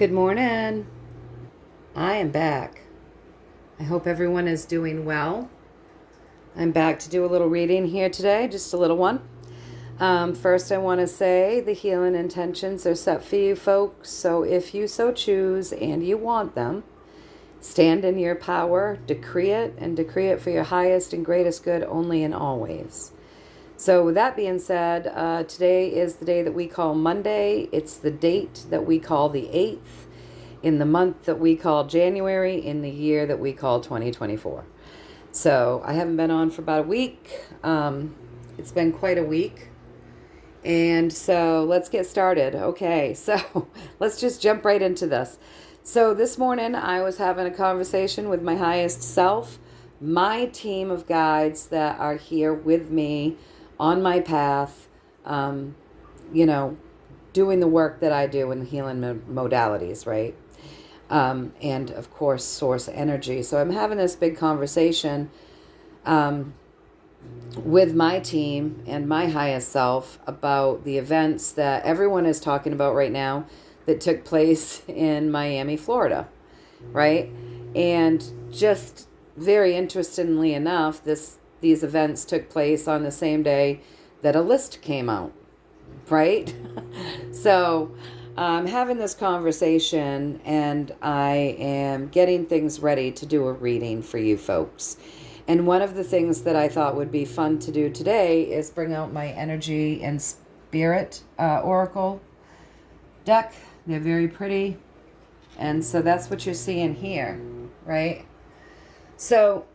Good morning. I am back. I hope everyone is doing well. I'm back to do a little reading here today, just a little one. First, I want to say the healing intentions are set for you folks, so if you so choose and you want them, stand in your power, decree it, and decree it for your highest and greatest good only and always. So with that being said, today is the day that we call Monday. It's the date that we call the 8th, in the month that we call January, in the year that we call 2024. So I haven't been on for about a week. It's been quite a week. And so let's get started. Okay, so let's just jump right into this. So this morning I was having a conversation with my highest self, my team of guides that are here with me on my path, doing the work that I do in the healing modalities, right? And of course, source energy. So I'm having this big conversation with my team and my highest self about the events that everyone is talking about right now that took place in Miami, Florida, right? And just very interestingly enough, these events took place on the same day that a list came out, right? So I'm having this conversation and I am getting things ready to do a reading for you folks. And one of the things that I thought would be fun to do today is bring out my energy and spirit oracle deck. They're very pretty. And so that's what you're seeing here, right? So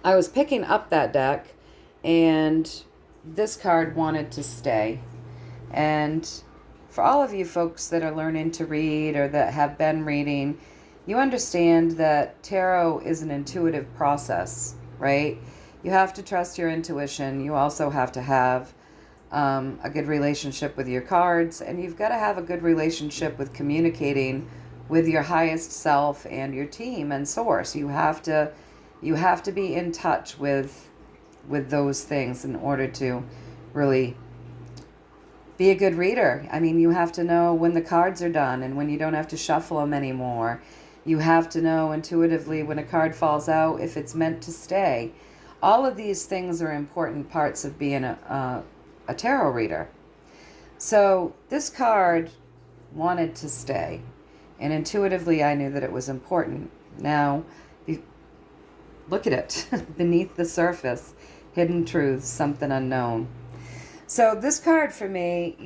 I was picking up that deck and this card wanted to stay. And for all of you folks that are learning to read or that have been reading, you understand that tarot is an intuitive process, right? You have to trust your intuition. You also have to have a good relationship with your cards, and you've got to have a good relationship with communicating with your highest self and your team and source. You have to be in touch with those things in order to really be a good reader. I mean, you have to know when the cards are done and when you don't have to shuffle them anymore. You have to know intuitively when a card falls out if it's meant to stay. All of these things are important parts of being a tarot reader. So this card wanted to stay, and intuitively I knew that it was important. Now, look at it. Beneath the surface, hidden truths, something unknown. So this card for me,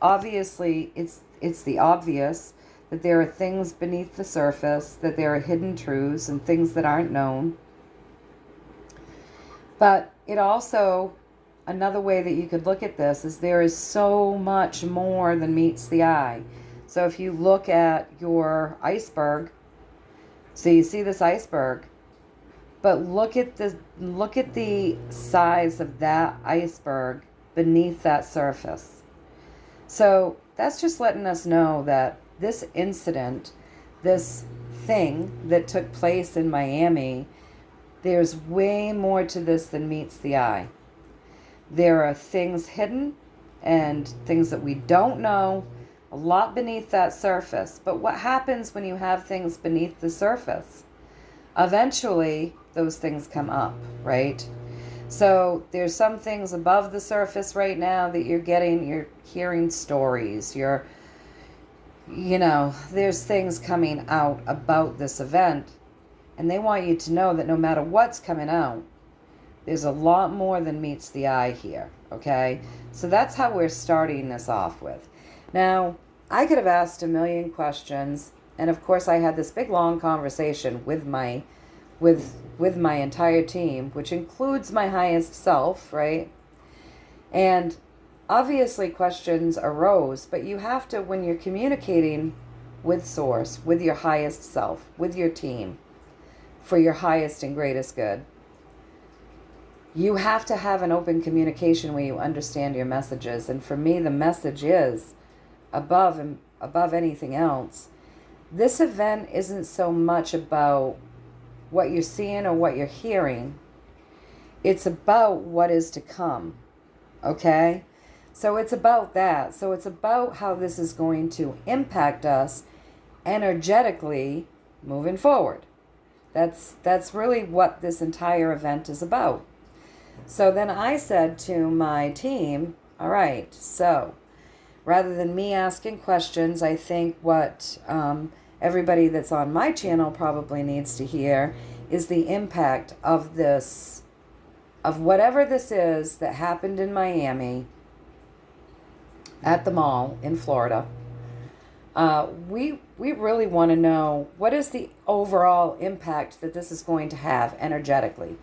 obviously it's the obvious that there are things beneath the surface, that there are hidden truths and things that aren't known. But it also, another way that you could look at this is there is so much more than meets the eye. So if you look at your iceberg, so you see this iceberg, but look at the size of that iceberg beneath that surface. So that's just letting us know that this incident, this thing that took place in Miami, there's way more to this than meets the eye. There are things hidden and things that we don't know, a lot beneath that surface. But what happens when you have things beneath the surface? Eventually, those things come up, right? So there's some things above the surface right now that you're hearing stories, there's things coming out about this event, and they want you to know that no matter what's coming out, there's a lot more than meets the eye here, okay? So that's how we're starting this off with. Now, I could have asked a million questions, and of course I had this big long conversation with my entire team, which includes my highest self, right? And obviously questions arose, but you have to, when you're communicating with source, with your highest self, with your team, for your highest and greatest good, you have to have an open communication where you understand your messages. And for me, the message is, above anything else, this event isn't so much about what you're seeing or what you're hearing. It's about what is to come, okay? So it's about that. So it's about how this is going to impact us energetically moving forward. That's really what this entire event is about. So then I said to my team, all right, so rather than me asking questions, I think what everybody that's on my channel probably needs to hear is the impact of this, of whatever this is that happened in Miami at the mall in Florida. We really want to know, what is the overall impact that this is going to have energetically?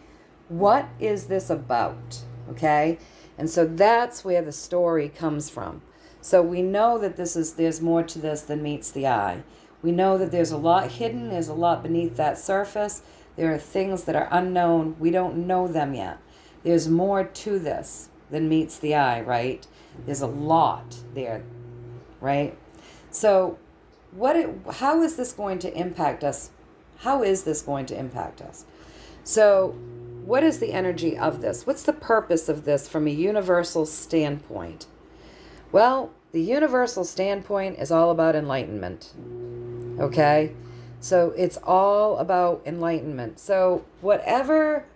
What is this about? Okay? And so that's where the story comes from. So we know that there's more to this than meets the eye. We know that there's a lot hidden, there's a lot beneath that surface. There are things that are unknown. We don't know them yet. There's more to this than meets the eye, right? There's a lot there, right? So how is this going to impact us? How is this going to impact us? So what is the energy of this? What's the purpose of this from a universal standpoint? Well, the universal standpoint is all about enlightenment. Okay? So it's all about enlightenment. So whatever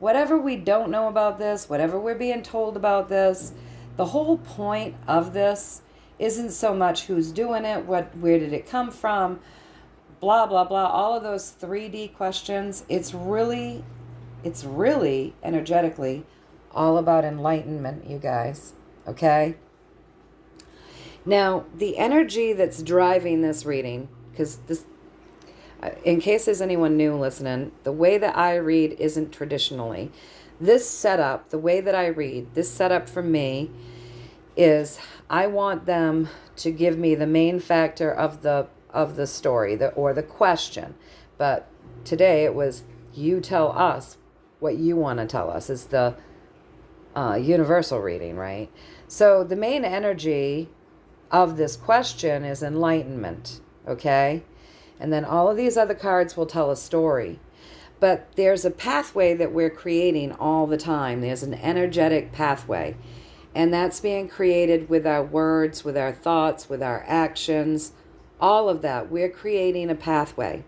we don't know about this, whatever we're being told about this, the whole point of this isn't so much who's doing it, where did it come from, blah, blah, blah, all of those 3D questions. It's really energetically all about enlightenment, you guys. Okay? Now, the energy that's driving this reading, because this, in case there's anyone new listening, the way that I read isn't traditionally. This setup, the way that I read, this setup for me is I want them to give me the main factor of the story, or the question. But today it was, you tell us what you want to tell us. Is the universal reading, right? So the main energy of this question is enlightenment, okay? And then all of these other cards will tell a story. But there's a pathway that we're creating all the time. There's an energetic pathway. And that's being created with our words, with our thoughts, with our actions, all of that. We're creating a pathway.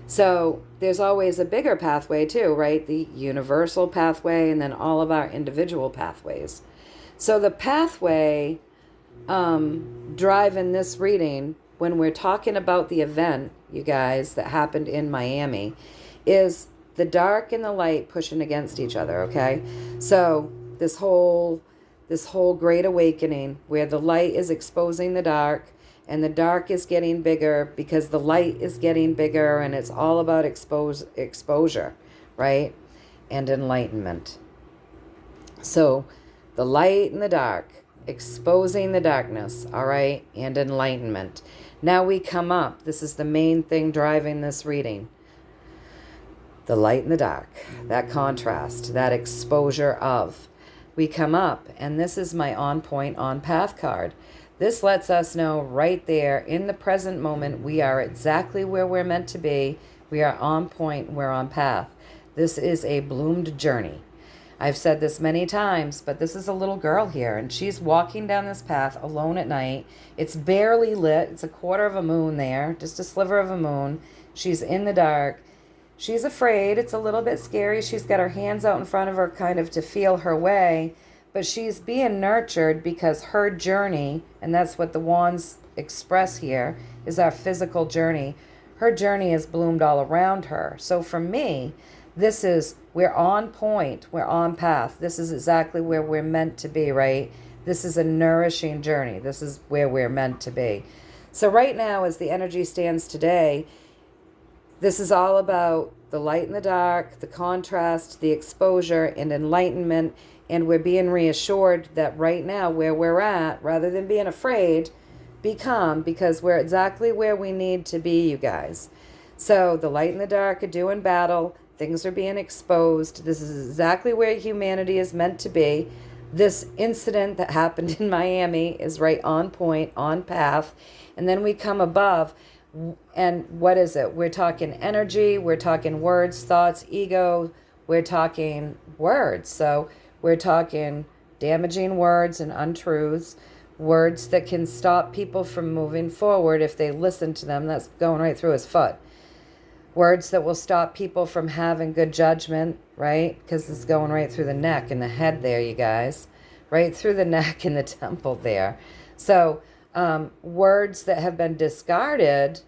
So there's always a bigger pathway too, right? The universal pathway, and then all of our individual pathways. So the pathway driving this reading, when we're talking about the event, you guys, that happened in Miami, is the dark and the light pushing against each other, okay? So this whole great awakening where the light is exposing the dark, and the dark is getting bigger because the light is getting bigger, and it's all about exposure, right? And enlightenment. So the light and the dark, exposing the darkness, all right, and enlightenment. Now we come up. This is the main thing driving this reading. The light and the dark, that contrast, that exposure of. We come up, and this is my on point, on path card. This lets us know right there in the present moment, we are exactly where we're meant to be. We are on point, we're on path. This is a bloomed journey. I've said this many times, but this is a little girl here, and she's walking down this path alone at night. It's barely lit. It's a quarter of a moon there, just a sliver of a moon. She's in the dark. She's afraid. It's a little bit scary. She's got her hands out in front of her kind of to feel her way, but she's being nurtured because her journey, and that's what the wands express here, is our physical journey. Her journey is bloomed all around her. So for me, this is, we're on point, we're on path. This is exactly where we're meant to be, right? This is a nourishing journey. This is where we're meant to be. So right now, as the energy stands today, this is all about the light and the dark, the contrast, the exposure, and enlightenment. And we're being reassured that right now, where we're at, rather than being afraid, be calm, because we're exactly where we need to be, you guys. So the light and the dark are doing battle. Things are being exposed. This is exactly where humanity is meant to be. This incident that happened in Miami is right on point, on path. And then we come above. And what is it? We're talking energy. We're talking words, thoughts, ego. We're talking words. So we're talking damaging words and untruths, words that can stop people from moving forward if they listen to them. That's going right through his foot. Words that will stop people from having good judgment, right? Because it's going right through the neck and the head there, you guys. Right through the neck and the temple there. So words that have been discarded,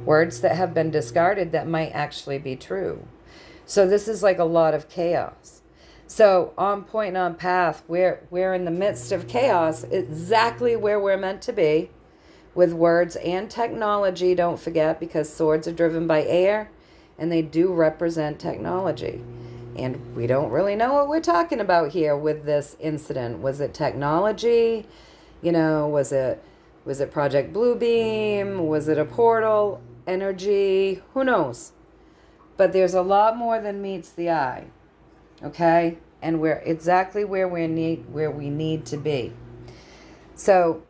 that might actually be true. So this is like a lot of chaos. So on point and on path, we're in the midst of chaos, exactly where we're meant to be, with words and technology, don't forget, because swords are driven by air, and they do represent technology. And we don't really know what we're talking about here with this incident. Was it technology? Was it Project Bluebeam? Was it a portal? Energy? Who knows? But there's a lot more than meets the eye. Okay? And we're exactly where we need to be. So,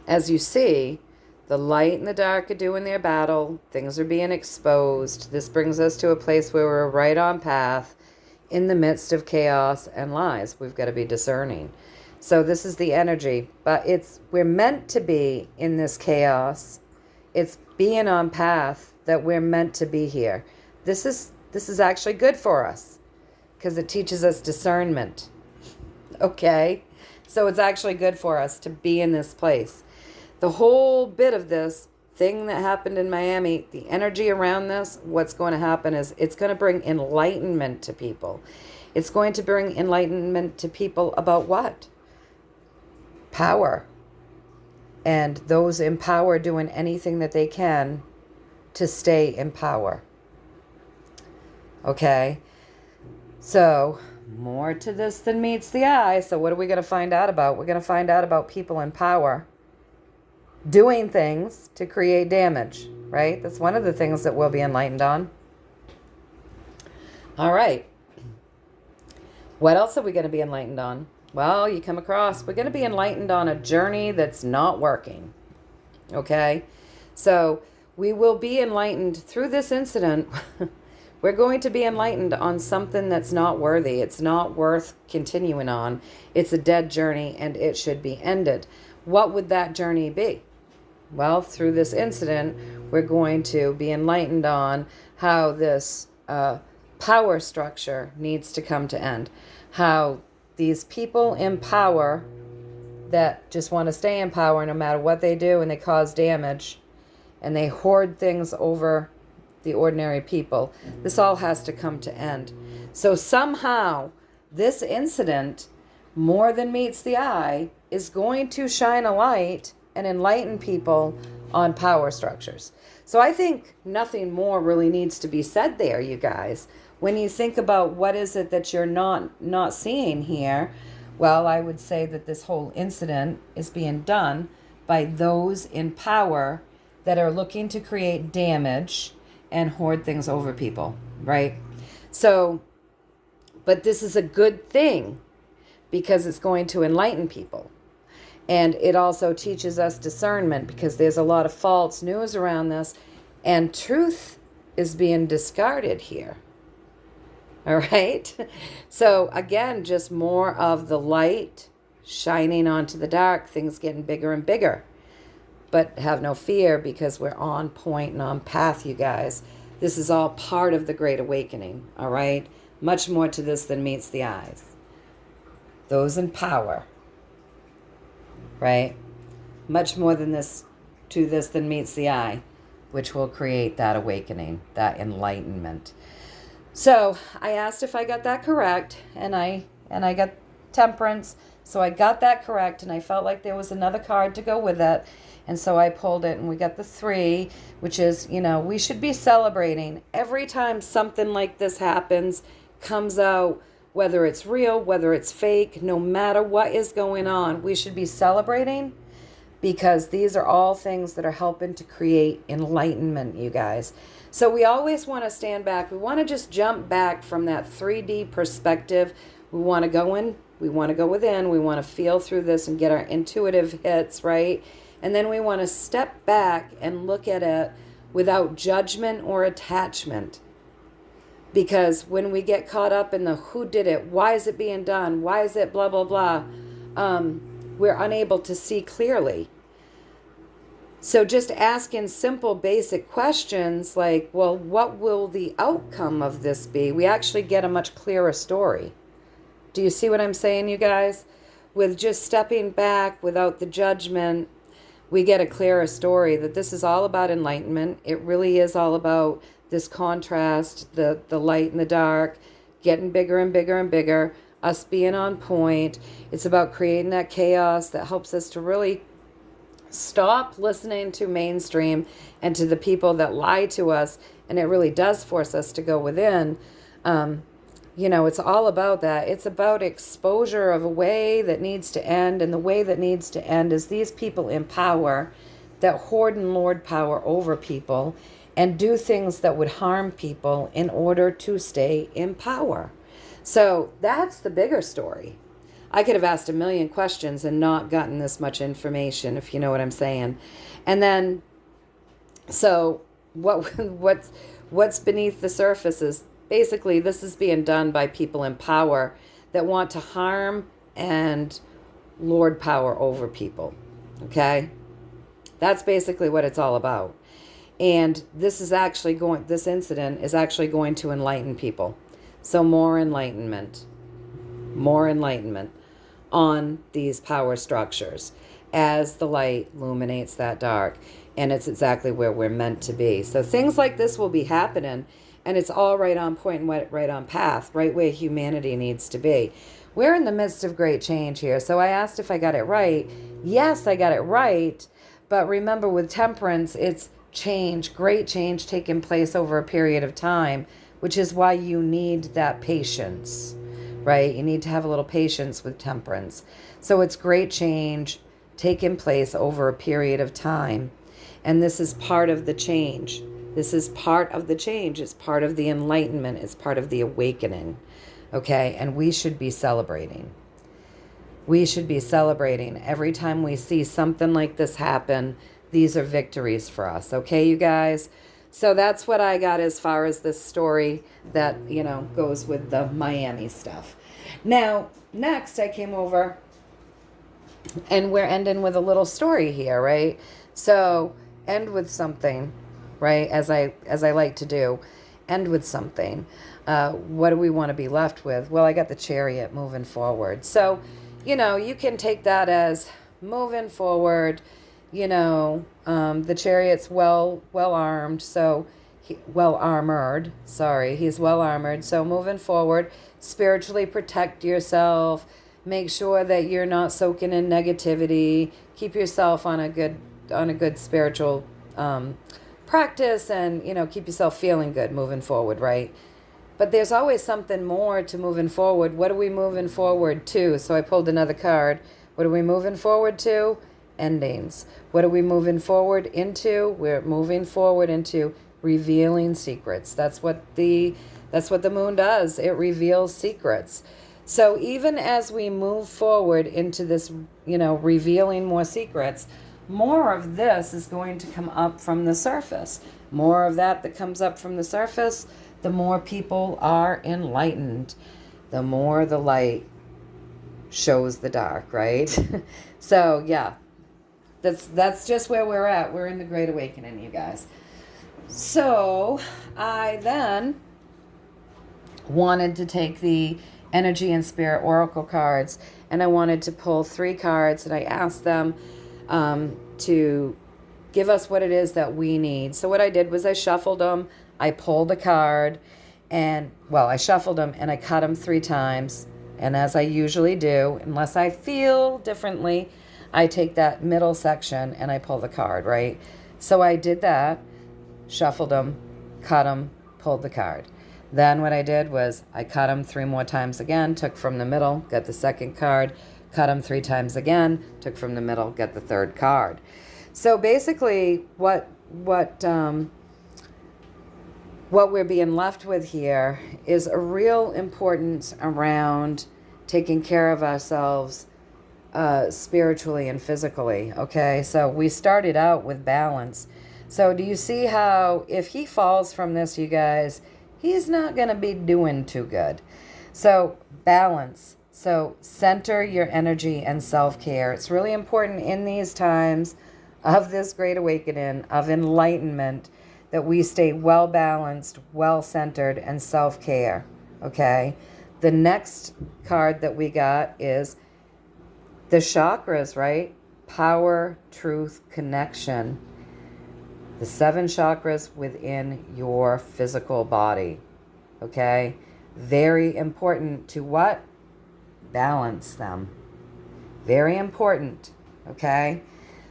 as you see, the light and the dark are doing their battle. Things are being exposed. This brings us to a place where we're right on path in the midst of chaos and lies. We've got to be discerning. So this is the energy. But we're meant to be in this chaos. It's being on path that we're meant to be here. This is actually good for us because it teaches us discernment. Okay? So it's actually good for us to be in this place. The whole bit of this thing that happened in Miami, the energy around this, what's going to happen is it's going to bring enlightenment to people. It's going to bring enlightenment to people about what? Power. And those in power doing anything that they can to stay in power. Okay? So, more to this than meets the eye. So what are we going to find out about? We're going to find out about people in power doing things to create damage, right? That's one of the things that we'll be enlightened on. All right. What else are we going to be enlightened on? Well, we're going to be enlightened on a journey that's not working. Okay? So we will be enlightened through this incident. We're going to be enlightened on something that's not worthy. It's not worth continuing on. It's a dead journey and it should be ended. What would that journey be? Well, through this incident, we're going to be enlightened on how this power structure needs to come to end. How these people in power that just want to stay in power no matter what they do, and they cause damage and they hoard things over the ordinary people. This all has to come to end. So somehow this incident, more than meets the eye, is going to shine a light and enlighten people on power structures. So I think nothing more really needs to be said there, you guys. When you think about what is it that you're not seeing here, well, I would say that this whole incident is being done by those in power that are looking to create damage and hoard things over people, right? So, but this is a good thing because it's going to enlighten people. And it also teaches us discernment because there's a lot of false news around this, and truth is being discarded here. All right? So again, just more of the light shining onto the dark, things getting bigger and bigger. But have no fear because we're on point and on path, you guys. This is all part of the Great Awakening, all right? Much more to this than meets the eyes. Those in power, right? Much more than this than meets the eye, which will create that awakening, that enlightenment. So I asked if I got that correct, and I got temperance. So I got that correct, and I felt like there was another card to go with it. And so I pulled it, and we got the 3, which is, we should be celebrating every time something like this happens, comes out, whether it's real, whether it's fake, no matter what is going on, we should be celebrating because these are all things that are helping to create enlightenment, you guys. So we always want to stand back. We want to just jump back from that 3D perspective. We want to go in, we want to go within, we want to feel through this and get our intuitive hits, right? And then we want to step back and look at it without judgment or attachment. Because when we get caught up in the who did it, why is it being done, why is it blah, blah, blah, we're unable to see clearly. So just asking simple, basic questions like, well, what will the outcome of this be? We actually get a much clearer story. Do you see what I'm saying, you guys? With just stepping back without the judgment, we get a clearer story that this is all about enlightenment. It really is all about this contrast, the light and the dark, getting bigger and bigger and bigger, us being on point. It's about creating that chaos that helps us to really stop listening to mainstream and to the people that lie to us. And it really does force us to go within. It's all about that. It's about exposure of a way that needs to end. And the way that needs to end is these people in power that hoard and lord power over people and do things that would harm people in order to stay in power. So that's the bigger story. I could have asked a million questions and not gotten this much information, if you know what I'm saying. And then, so what's beneath the surface is basically this is being done by people in power that want to harm and lord power over people. Okay? That's basically what it's all about. And this incident is actually going to enlighten people. So more enlightenment on these power structures as the light illuminates that dark. And it's exactly where we're meant to be. So things like this will be happening, and it's all right on point and right on path, right where humanity needs to be. We're in the midst of great change here. So I asked if I got it right. Yes, I got it right. But remember, with temperance, it's change, great change taking place over a period of time, which is why you need that patience, right? You need to have a little patience with temperance. So it's great change taking place over a period of time. And this is part of the change. This is part of the change. It's part of the enlightenment. It's part of the awakening. Okay? And we should be celebrating. We should be celebrating every time we see something like this happen. These are victories for us. Okay, you guys? So that's what I got as far as this story that, goes with the Miami stuff. Now, next I came over, and we're ending with a little story here, right? So end with something, right? As I like to do, end with something. What do we want to be left with? Well, I got the Chariot moving forward. So, you can take that as moving forward. The Chariot's well armed, so well armored. Sorry, he's well armored. So moving forward, spiritually protect yourself. Make sure that you're not soaking in negativity. Keep yourself on a good spiritual practice, and keep yourself feeling good moving forward, right? But there's always something more to moving forward. What are we moving forward to? So I pulled another card. What are we moving forward to? Endings. What are we moving forward into? We're moving forward into revealing secrets. That's what the moon does. It reveals secrets. So even as we move forward into this, revealing more secrets, more of this is going to come up from the surface. More of that comes up from the surface, the more people are enlightened, the more the light shows the dark, right? So yeah, that's just where we're at. We're in the Great Awakening, you guys. So I then wanted to take the Energy and Spirit Oracle cards, and I wanted to pull 3 cards, and I asked them to give us what it is that we need. So what I did was I shuffled them, I pulled a card, and, I shuffled them and I cut them 3 times. And as I usually do, unless I feel differently, I take that middle section and I pull the card, right? So I did that, shuffled them, cut them, pulled the card. Then what I did was I cut them 3 more times again, took from the middle, got the second card, cut them 3 times again, took from the middle, got the third card. So basically what we're being left with here is a real importance around taking care of ourselves spiritually and physically, okay? So we started out with balance. So do you see how if he falls from this, you guys, he's not going to be doing too good. So balance. So center your energy and self-care. It's really important in these times of this great awakening, of enlightenment, that we stay well balanced, well centered, and self-care. Okay? The next card that we got is the chakras, right? Power, truth, connection. The 7 chakras within your physical body. Okay? Very important to what? Balance them. Very important. Okay?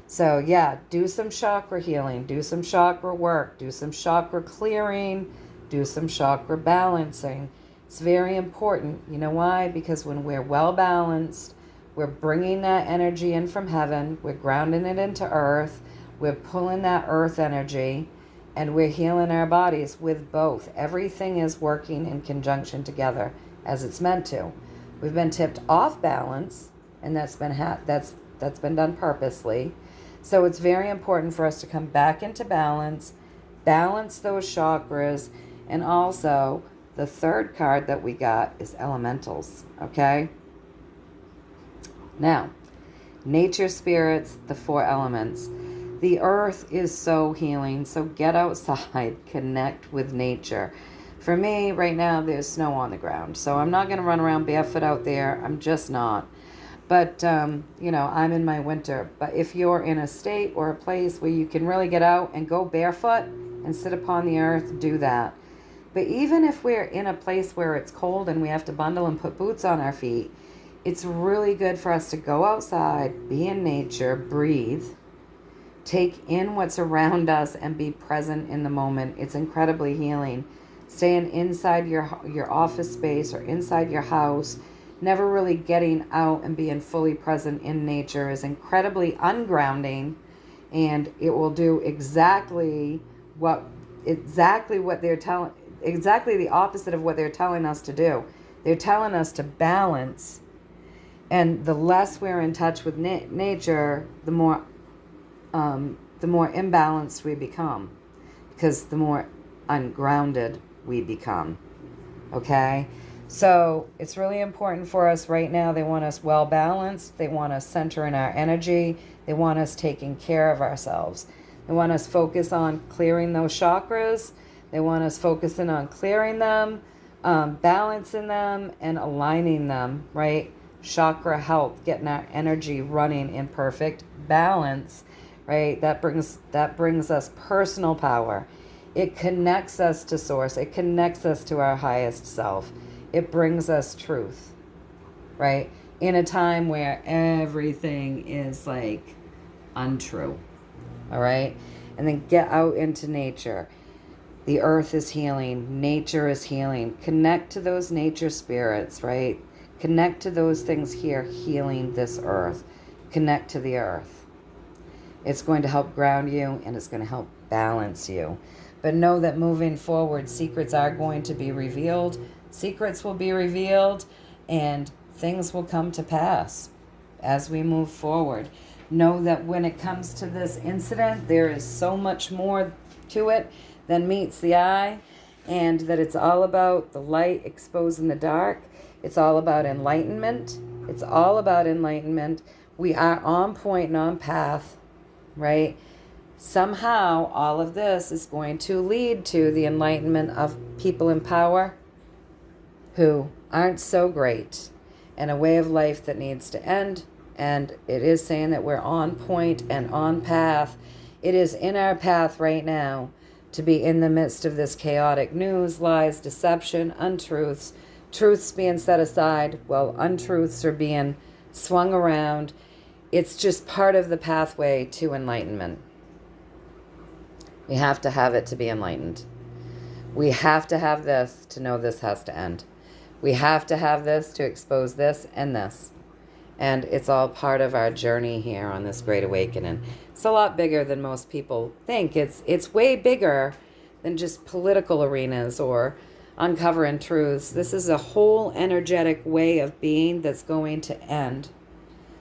So yeah, do some chakra healing, do some chakra work, do some chakra clearing, do some chakra balancing. It's very important. You know why? Because when we're well balanced, we're bringing that energy in from heaven, we're grounding it into earth, we're pulling that earth energy, and we're healing our bodies with both. Everything is working in conjunction together as it's meant to. We've been tipped off balance, and that's been done purposely. So it's very important for us to come back into balance those chakras, and also the third card that we got is elementals, okay? Now, nature spirits, the 4 elements. The earth is so healing, so get outside, connect with nature. For me, right now, there's snow on the ground, so I'm not going to run around barefoot out there. I'm just not. But, you know, I'm in my winter. But if you're in a state or a place where you can really get out and go barefoot and sit upon the earth, do that. But even if we're in a place where it's cold and we have to bundle and put boots on our feet, it's really good for us to go outside, be in nature, breathe, take in what's around us, and be present in the moment. It's incredibly healing. Staying inside your office space or inside your house, never really getting out and being fully present in nature is incredibly ungrounding, and it will do exactly the opposite of what they're telling us to do. They're telling us to balance, and the less we're in touch with nature, the more imbalanced we become, because the more ungrounded we become. Okay? So it's really important for us right now. They want us well balanced. They want us centering our energy. They want us taking care of ourselves. They want us focus on clearing those chakras. They want us focusing on clearing them, balancing them, and aligning them, right? Chakra health, getting our energy running in perfect balance, right? That brings us personal power. It connects us to source. It connects us to our highest self. It brings us truth, right? In a time where everything is like untrue, all right? And then get out into nature. The earth is healing. Nature is healing. Connect to those nature spirits, right? Connect to those things here healing this earth. Connect to the earth. It's going to help ground you, and it's going to help balance you. But know that moving forward, secrets are going to be revealed. Secrets will be revealed, and things will come to pass as we move forward. Know that when it comes to this incident, there is so much more to it than meets the eye, and that it's all about the light exposing the dark. It's all about enlightenment. It's all about enlightenment. We are on point and on path, right? Somehow, all of this is going to lead to the enlightenment of people in power who aren't so great, and a way of life that needs to end. And it is saying that we're on point and on path. It is in our path right now to be in the midst of this chaotic news, lies, deception, untruths, truths being set aside while untruths are being swung around. It's just part of the pathway to enlightenment. We have to have it to be enlightened. We have to have this to know this has to end. We have to have this to expose this and this. And it's all part of our journey here on this Great Awakening. It's a lot bigger than most people think. It's way bigger than just political arenas or uncovering truths. This is a whole energetic way of being that's going to end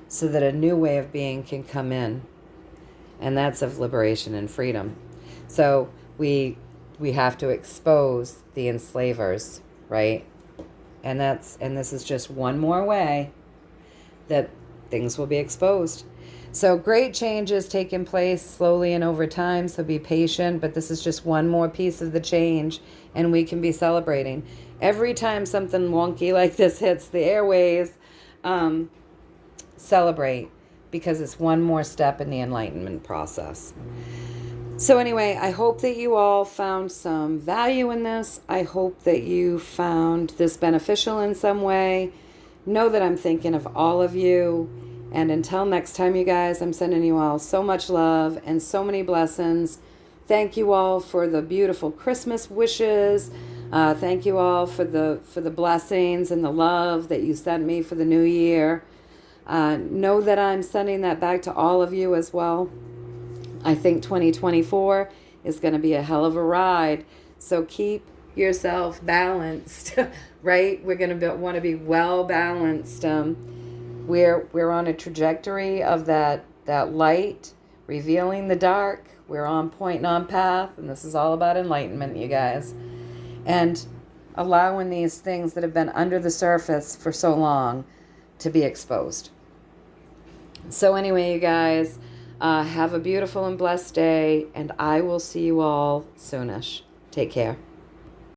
so that a new way of being can come in. And that's of liberation and freedom. So we we have to expose the enslavers, right? And this is just one more way that things will be exposed. So great changes taking place slowly and over time, so be patient, but this is just one more piece of the change, and we can be celebrating. Every time something wonky like this hits the airways, celebrate, because it's one more step in the enlightenment process. So anyway, I hope that you all found some value in this. I hope that you found this beneficial in some way. Know that I'm thinking of all of you. And until next time, you guys, I'm sending you all so much love and so many blessings. Thank you all for the beautiful Christmas wishes. Thank you all for the blessings and the love that you sent me for the new year. Know that I'm sending that back to all of you as well. I think 2024 is going to be a hell of a ride. So keep yourself balanced, right? We're going to want to be well balanced. We're on a trajectory of that light revealing the dark. We're on point and on path, and this is all about enlightenment, you guys. And allowing these things that have been under the surface for so long to be exposed. So anyway, you guys, have a beautiful and blessed day, and I will see you all soonish. Take care.